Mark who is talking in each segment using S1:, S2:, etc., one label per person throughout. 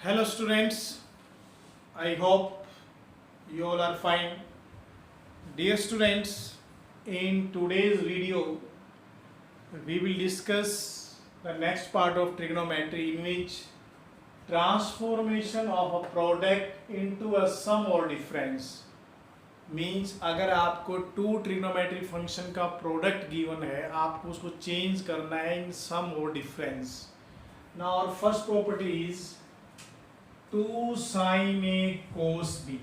S1: Hello students, I hope you all are fine. Dear students, in today's video we will discuss the next part of trigonometry in which transformation of a product into a sum or difference means अगर आपको two trigonometry function का product given है आपको उसको change करना है in sum और difference. Now our first property is 2 sin a cos b.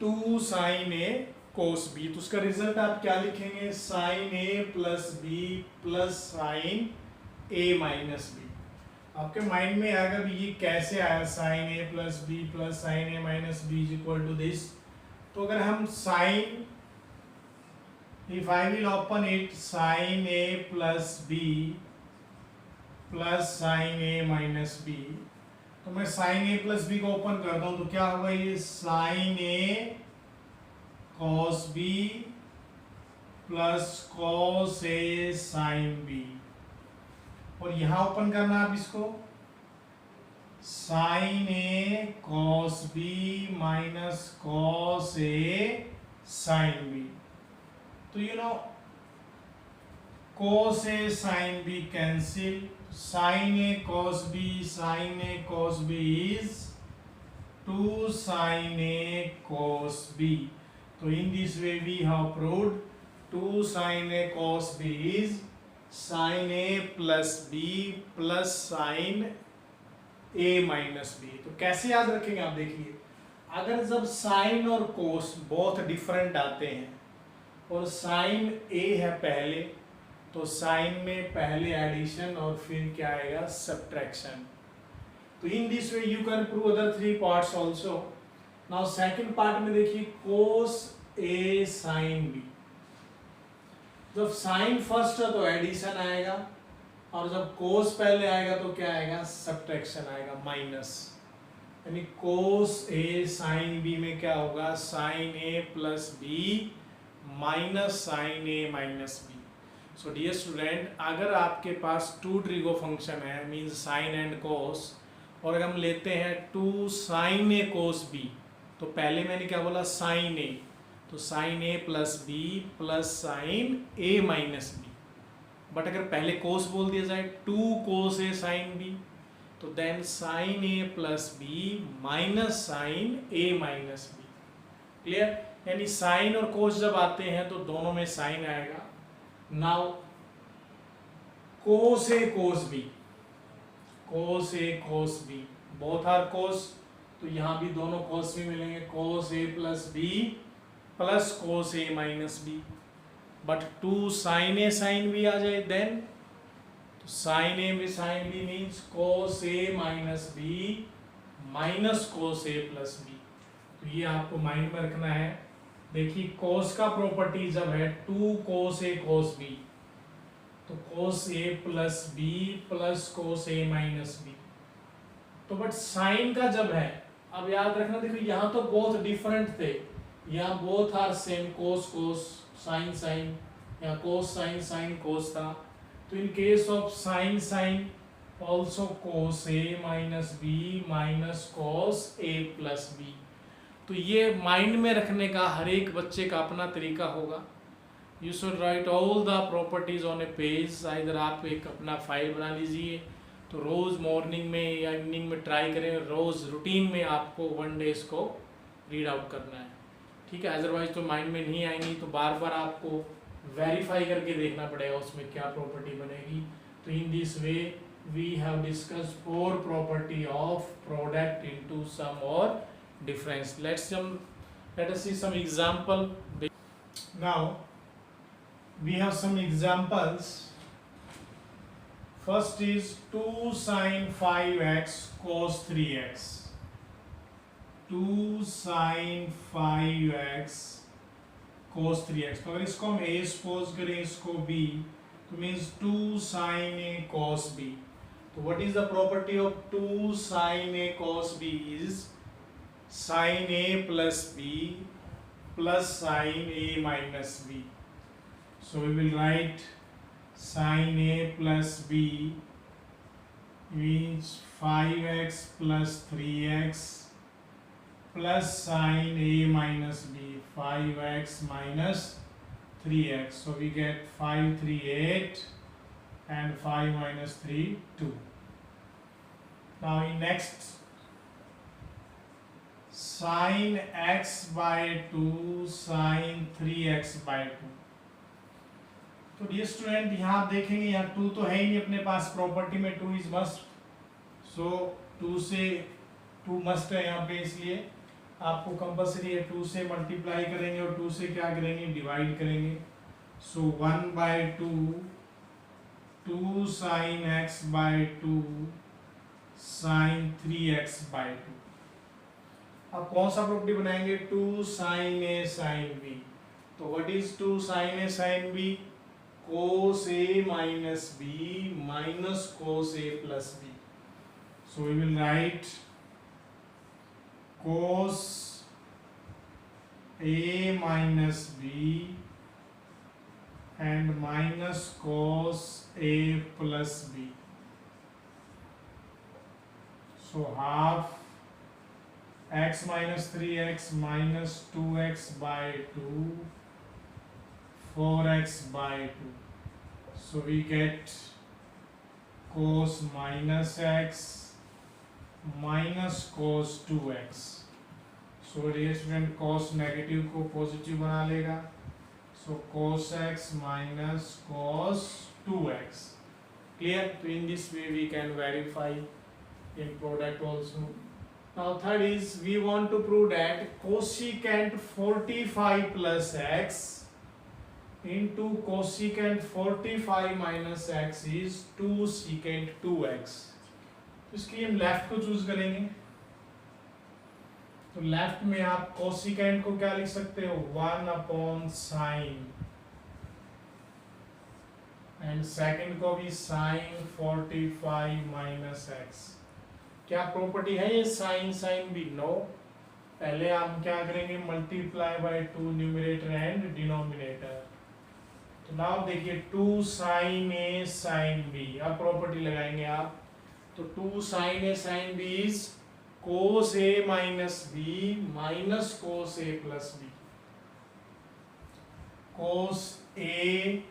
S1: 2 sin a cos b, तो उसका रिजल्ट आप क्या लिखेंगे? sin a plus b plus sin a minus b. आपके माइंड में आएगा भी ये कैसे आया sin a plus b plus sin a minus b is equal to this. तो अगर हम sin, if I will open it sin a plus b plus sin a minus b, तो मैं sin a प्लस बी को open करता हूं तो क्या होगा? ये sin a cos b plus cos a sin b. और यहां ओपन करना आप इसको sin a cos b minus cos a sin b. तो cos a sin b cancel. sin a cos b is 2 sin a cos b. So in this way we have proved 2 sin a cos b is sin a plus b plus sin a minus b. तो कैसे याद रखेंगे आप? देखिए, अगर जब sin और cos both different आते हैं और sin a है पहले, तो साइन में पहले एडिशन और फिर क्या आएगा? सब्ट्रैक्शन. तो in this way you can prove other three parts also. Now second part में देखिए cos a sin b. जब साइन फर्स्ट है तो एडिशन आएगा और जब cos पहले आएगा तो क्या आएगा? सब्ट्रैक्शन आएगा, माइनस. यानी cos a sin b में क्या होगा? sin a plus b minus sin a minus b. So dear student, अगर आपके पास टू ट्रिगो फंक्शन है मीन्स साइन एंड कोस, और अगर हम लेते हैं 2 sin a cos b, तो पहले मैंने क्या बोला? sin a, तो sin a plus b plus sin a minus b. But अगर पहले कोस बोल दिया जाए 2 cos a sin b, तो then sin a plus b minus sin a minus b. Clear? यानी साइन और कोस जब आते हैं तो दोनों में साइन आएगा. Now cos a cos b, cos a cos b both are cos, तो यहां भी दोनों cos भी मिलेंगे. cos a plus b plus cos a minus b. But 2 sin a sin b आ जाए देन, तो sin a में sin b means cos a minus b minus cos a plus b. तो ये आपको माइंड में रखना है. देखिए, cos का प्रॉपर्टी जब है 2 cos a cos b, तो cos a plus b plus cos a minus b. तो बट साइन का जब है, अब याद रखना, देखो यहाँ तो बोथ डिफरेंट थे, यहाँ both are same, cos cos sin sin, या cos sin sin cos था. तो in case of sin sin also cos a minus b minus cos a plus b. तो ये माइंड में रखने का हर एक बच्चे का अपना तरीका होगा. You should write all the properties on A page. इधर आप एक अपना फाइल बना लीजिए, तो रोज़ मॉर्निंग में या इवनिंग में ट्राई करें. रोज़ रूटीन में आपको 1 डे इसको रीड आउट करना है, ठीक है? अदरवाइज तो माइंड में नहीं आएंगी, तो बार बार आपको वेरीफाई करके देखना पड़ेगा उसमें क्या प्रॉपर्टी बनेगी. तो in this way we have discussed 4 property of product into sum और difference. Let us see some example. Now we have some examples. First is 2 sin 5x cos 3x. 2 sin 5x cos 3x. तो अगर इसको हम a suppose करें, इसको b, तो means 2 sin a cos b. तो what is the property of 2 sin a cos b is sin a plus b plus sin a minus b. So we will write sin a plus b means 5x plus 3x plus sine a minus b, 5x minus 3x. So we get 5, 3, 8 and 5 minus 3, 2. Now in next, sine x by 2 sine 3x by 2. तो dear student यहाँ आप देखेंगे यहाँ 2 तो है ही नहीं अपने पास, property में 2 इज मस्ट, सो 2 से 2 मस्ट है यहाँ पे, इसलिए आपको कंपल्सरी है 2 से मल्टीप्लाई करेंगे और 2 से क्या करेंगे, डिवाइड करेंगे. So 1/2 2 sine x by 2 sine 3x by 2. अब कौन सा प्रॉपर्टी बनाएंगे, 2 साइन ए साइन बी. तो what is 2 sine A sine B, cos a minus b minus cos a plus b. So we will write cos a minus b and minus cos a plus b. So half x minus 3x minus 2x by 2 4x by 2. So we get cos minus x minus cos 2x. So dear student, cos negative को positive बना लेगा. So cos x minus cos 2x. Clear? So in this way we can verify in product also. Now third is, we want to prove that cosecant 45 plus x into cosecant 45 minus x is 2 secant 2x. तो इसके लिए हम left को choose करेंगे. तो left में आप cosecant को क्या लिख सकते हो, 1 अपॉन साइन, एंड सेकंड को भी साइन 45 माइनस एक्स. क्या प्रॉपर्टी है ये साइन साइन भी, नो. पहले हम क्या करेंगे, multiply by 2 numerator and denominator. तो नाउ देखिए 2 साइन ए साइन बी, अब प्रॉपर्टी लगाएंगे आप. तो 2 sine A sine B is cos a minus b minus cos a plus b. cos a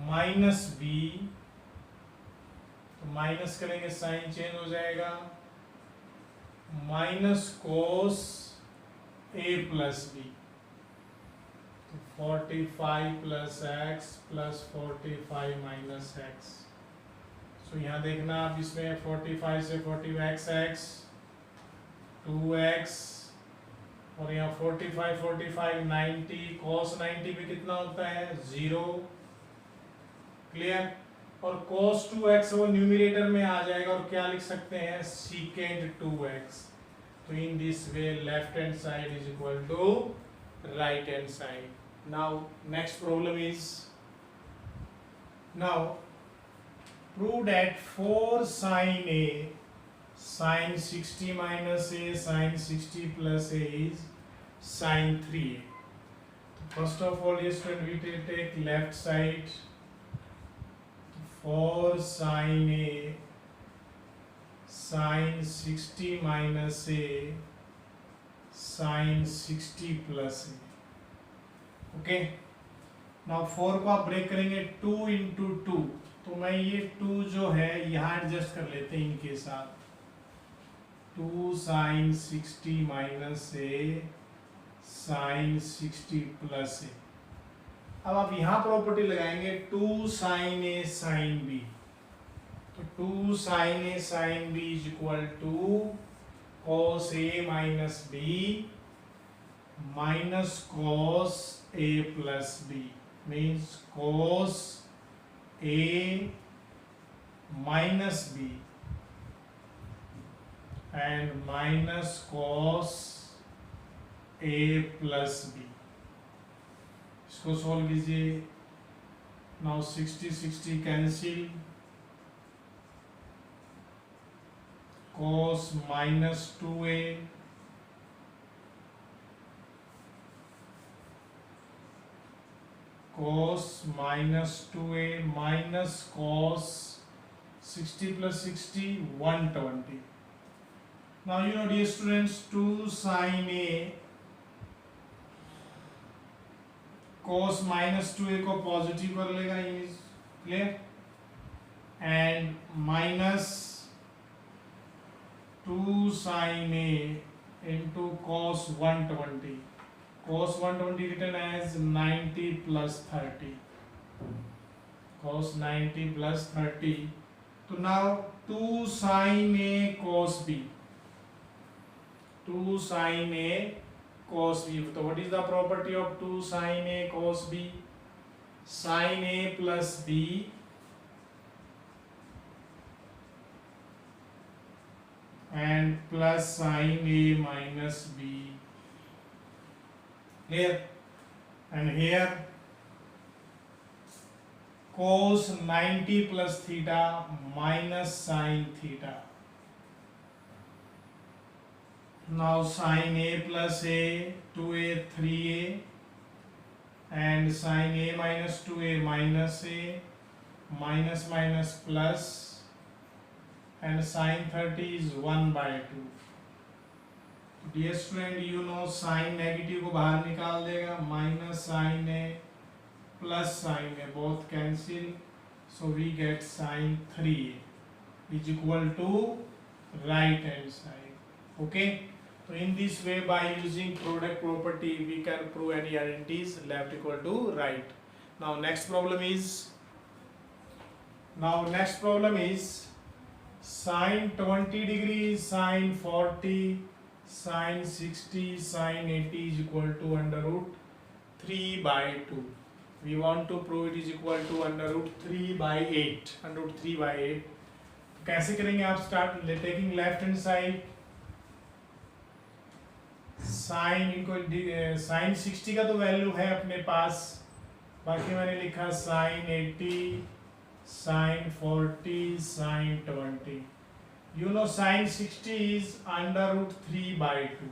S1: minus b, तो माइनस करेंगे साइन चेंज हो जाएगा, minus cos a plus b. 45 plus x plus 45 minus x. So यहाँ देखना आप, इसमें 45 से 40 x 2x और यहाँ 45 45 90, cos 90 भी कितना होता है, 0. क्लियर? और cos 2x वो न्यूमरेटर में आ जाएगा और क्या लिख सकते हैं, secant 2x. तो in this way left hand side is equal to right hand side. Now next problem is, now prove that 4 sin a sin 60 minus a sin 60 plus a is sin 3a. First of all, yes, when we take left side, 4 sin a sin 60 minus a sin 60 plus a. Okay. Now 4 को आप break करेंगे 2 into 2, तो मैं ये 2 जो है यहाँ adjust कर लेते हैं इनके साथ. 2 साइन 60 माइनस ए साइन 60 प्लस ए. अब आप यहाँ प्रॉपर्टी लगाएंगे 2 साइन ए साइन बी. तो 2 sine A sine B is equal to cos A minus B minus cos a plus b, means cos a minus b and minus cos a plus b. इसको solve कीजिए. Now 60 60 cancel, cos minus 2a cos minus 2a minus cos 60 plus 60, 120. Now you know dear students, 2 sin A cos minus 2A को positive कर लेगा, is clear, and minus 2 sin A into cos 120. Cos 120 written as 90 plus 30. Cos 90 plus 30. So now 2 sin A cos B. 2 sin A cos B. So what is the property of 2 sin A cos B? Sin A plus B and plus sin A minus B. Here and here cos 90 plus theta minus sin theta. Now sin A plus A, 2A, 3A, and sin A minus 2A minus A, minus minus plus, and sin 30 is 1 by 2. Dear student, you know sin negative को बाहर निकाल देगा, minus sin A plus sin A both cancel, so we get sin 3A is equal to right hand side. Okay, so in this way, by using product property, we can prove any identities left equal to right. Now next problem is sin 20 degree, sin 40, sin 60, sin 80 is equal to under root 3 by 2. We want to prove it is equal to under root 3 by 8. Under root 3 by 8. कैसे करेंगे आप? Start taking left hand side, sine इनको sine 60 का तो value है अपने पास, बाकी मैंने लिखा sine 80, sine 40, sine 20. You know sin 60 is under root 3 by 2.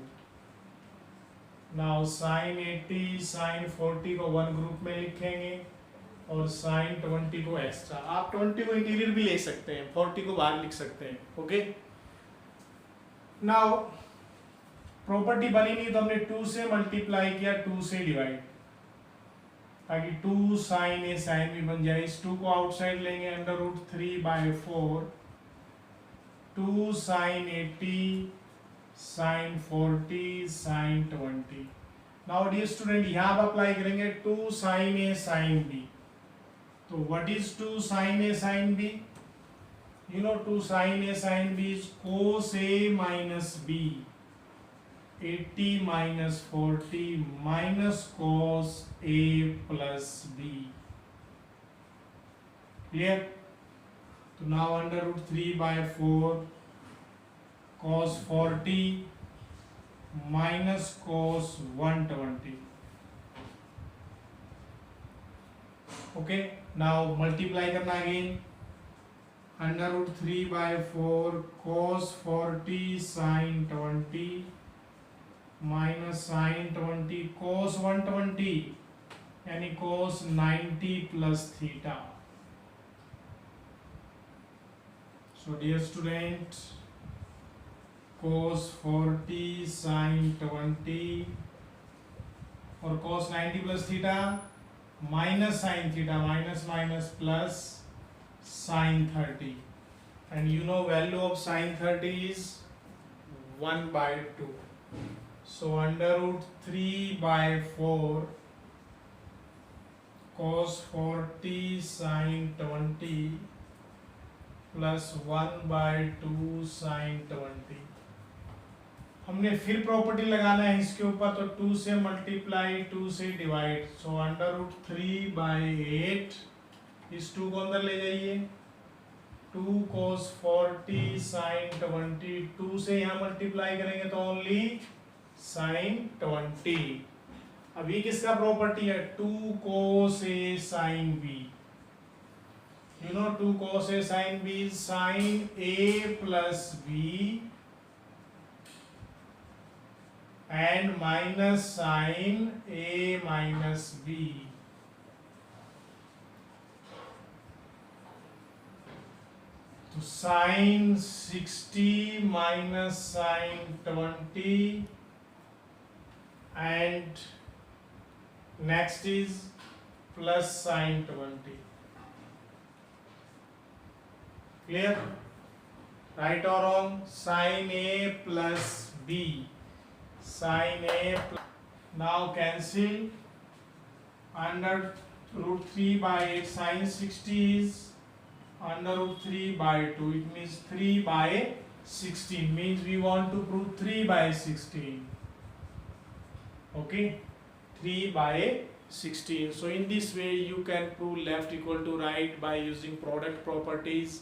S1: Now sin 80, sin 40 को वन ग्रुप में लिखेंगे और sin 20 को एक्स्ट्रा. आप 20 को इंटीरियर भी ले सकते हैं, 40 को बाहर लिख सकते हैं. ओके, नाउ प्रॉपर्टी बनी नहीं तो हमने 2 से मल्टीप्लाई किया, 2 से डिवाइड, ताकि 2 sin A sin B बन जाए. इस 2 को आउटसाइड लेंगे, under root 3 bye 4, 2 sin 80, sin 40, sin 20. Now dear student, यहाँ आप अप्लाई करेंगे 2 sin A sin B. तो what is 2 sin A sin B? You know 2 sin A sin B is cos A minus B, 80 minus 40 minus cos A plus B. Clear? So now under root 3 by 4 cos 40 minus cos 120. Okay, now multiply करना again. Under root 3 by 4 cos 40 sin 20 minus sin 20 cos 120 यानी cos 90 plus theta. So dear student, cos 40 sin 20 और cos 90 plus theta minus sin theta, minus minus plus sin 30, and you know value of sin 30 is 1 by 2. So under root 3 by 4 cos 40 sin 20 plus 1 by 2 sin 20. हमने फिर property लगाना है इसके ऊपर, तो 2 से multiply, 2 से divide, so under root 3 by 8, इस 2 को अंदर ले जाइए, 2 cos 40 sin 20, 2 से यहाँ मल्टीप्लाई करेंगे तो ओनली sin 20. अभी किसका प्रॉपर्टी है? 2 cos A sin B. You know 2 cos A sin B is sin A plus B and minus sin A minus B. तो sin 60 minus sin 20 and next is plus sin 20. Clear? Right or wrong? Sin A plus B. Sin A plus. Now cancel. Under root 3 by 8. Sin 60 is under root 3 by 2. It means 3 by 16. Means we want to prove 3 by 16. Okay? 3 by 16. So in this way you can prove left equal to right by using product properties.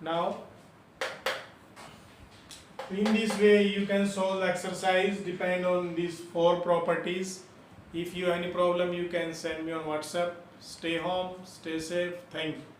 S1: Now in this way you can solve the exercise depend on these 4 properties. If you have any problem you can send me on WhatsApp. Stay home, stay safe. Thank you.